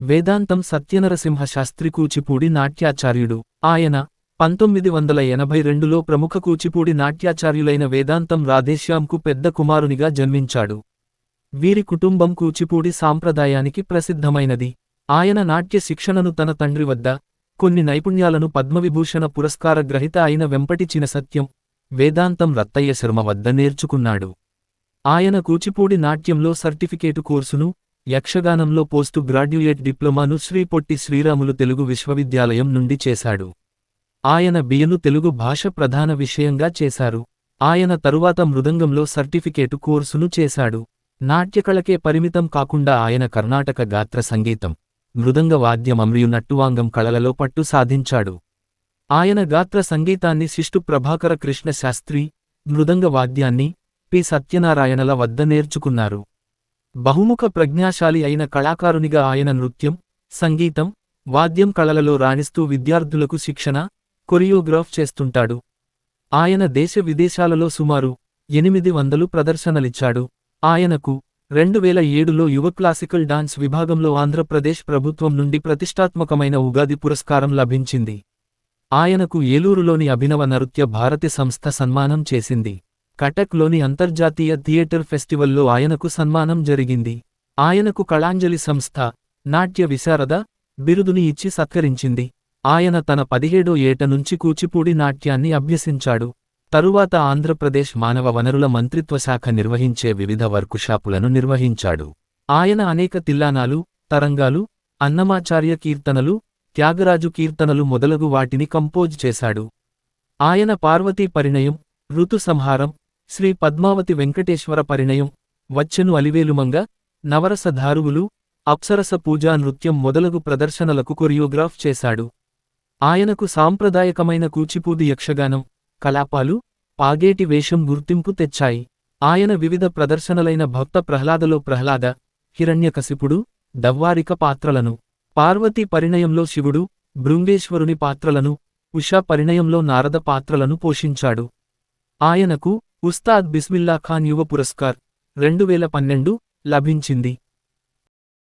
వేదాంతం సత్యనరసింహ శాస్త్రి కూచిపూడి నాట్యాచార్యుడు. ఆయన 1982లో ప్రముఖ కూచిపూడి నాట్యాచార్యులైన వేదాంతం రాధేశ్యామ్కు పెద్ద కుమారునిగా జన్మించాడు. వీరి కుటుంబం కూచిపూడి సాంప్రదాయానికి ప్రసిద్ధమైనది. ఆయన నాట్య శిక్షణను తన తండ్రి వద్ద, కొన్ని నైపుణ్యాలను పద్మవిభూషణ పురస్కార గ్రహీత అయిన వెంపటి చినసత్యం, వేదాంతం రత్తయ్య శర్మ వద్ద నేర్చుకున్నాడు. ఆయన కూచిపూడి నాట్యంలో సర్టిఫికేటు కోర్సును, యక్షగానంలో పోస్టు గ్రాడ్యుయేట్ డిప్లొమాను శ్రీ పొట్టి శ్రీరాములు తెలుగు విశ్వవిద్యాలయం నుండి చేశాడు. ఆయన బిఎను తెలుగు భాష ప్రధాన విషయంగా చేశారు. ఆయన తరువాత మృదంగంలో సర్టిఫికేటు కోర్సును చేశాడు. నాట్యకళకే పరిమితం కాకుండా ఆయన కర్ణాటక గాత్ర సంగీతం, మృదంగ వాద్యం మరియు నట్టువాంగం కళలలో పట్టు సాధించాడు. ఆయన గాత్ర సంగీతాన్ని శిష్టు ప్రభాకర కృష్ణ శాస్త్రి, మృదంగ వాద్యాన్ని పి సత్యనారాయణల వద్ద నేర్చుకున్నారు. బహుముఖ ప్రజ్ఞాశాలి అయిన కళాకారునిగా ఆయన నృత్యం, సంగీతం, వాద్యం కళలలో రాణిస్తూ విద్యార్థులకు శిక్షణ, కొరియోగ్రాఫ్ చేస్తుంటాడు. ఆయన దేశ విదేశాలలో సుమారు 800 ప్రదర్శనలిచ్చాడు. ఆయనకు 2007లో యువ క్లాసికల్ డాన్స్ విభాగంలో ఆంధ్రప్రదేశ్ ప్రభుత్వం నుండి ప్రతిష్టాత్మకమైన ఉగాది పురస్కారం లభించింది. ఆయనకు ఏలూరులోని అభినవ నృత్య భారతి సంస్థ సన్మానం చేసింది. కటక్లోని అంతర్జాతీయ థియేటర్ ఫెస్టివల్లో ఆయనకు సన్మానం జరిగింది. ఆయనకు కళాంజలి సంస్థ నాట్య విశారద బిరుదుని ఇచ్చి సత్కరించింది. ఆయన తన 17వ ఏట నుంచి కూచిపూడి నాట్యాన్ని అభ్యసించాడు. తరువాత ఆంధ్రప్రదేశ్ మానవ వనరుల మంత్రిత్వ శాఖ నిర్వహించే వివిధ వర్కుషాపులను నిర్వహించాడు. ఆయన అనేక తిల్లానాలు, తరంగాలు, అన్నమాచార్య కీర్తనలు, త్యాగరాజు కీర్తనలు మొదలగు వాటిని కంపోజ్ చేశాడు. ఆయన పార్వతీ పరిణయం, ఋతు సంహారం, శ్రీ పద్మావతి వెంకటేశ్వర పరిణయం, వచ్చెను అలివేలుమంగ, నవరస ధారువులు, అప్సరస పూజా నృత్యం మొదలగు ప్రదర్శనలకు కొరియోగ్రాఫ్ చేశాడు. ఆయనకు సాంప్రదాయకమైన కూచిపూడి యక్షగానం, కలాపాలు, పాగేటి వేషం గుర్తింపు తెచ్చాయి. ఆయన వివిధ ప్రదర్శనలైన భక్త ప్రహ్లాదలో ప్రహ్లాద, హిరణ్యకశిపుడు, దవ్వారిక పాత్రలను, పార్వతీ పరిణయంలో శివుడు, భృంగేశ్వరుని పాత్రలను, ఉషా పరిణయంలో నారద పాత్రలను పోషించాడు. ఆయనకు ఉస్తాద్ బిస్మిల్లా ఖాన్ యువ పురస్కార్ 2012 లభించింది.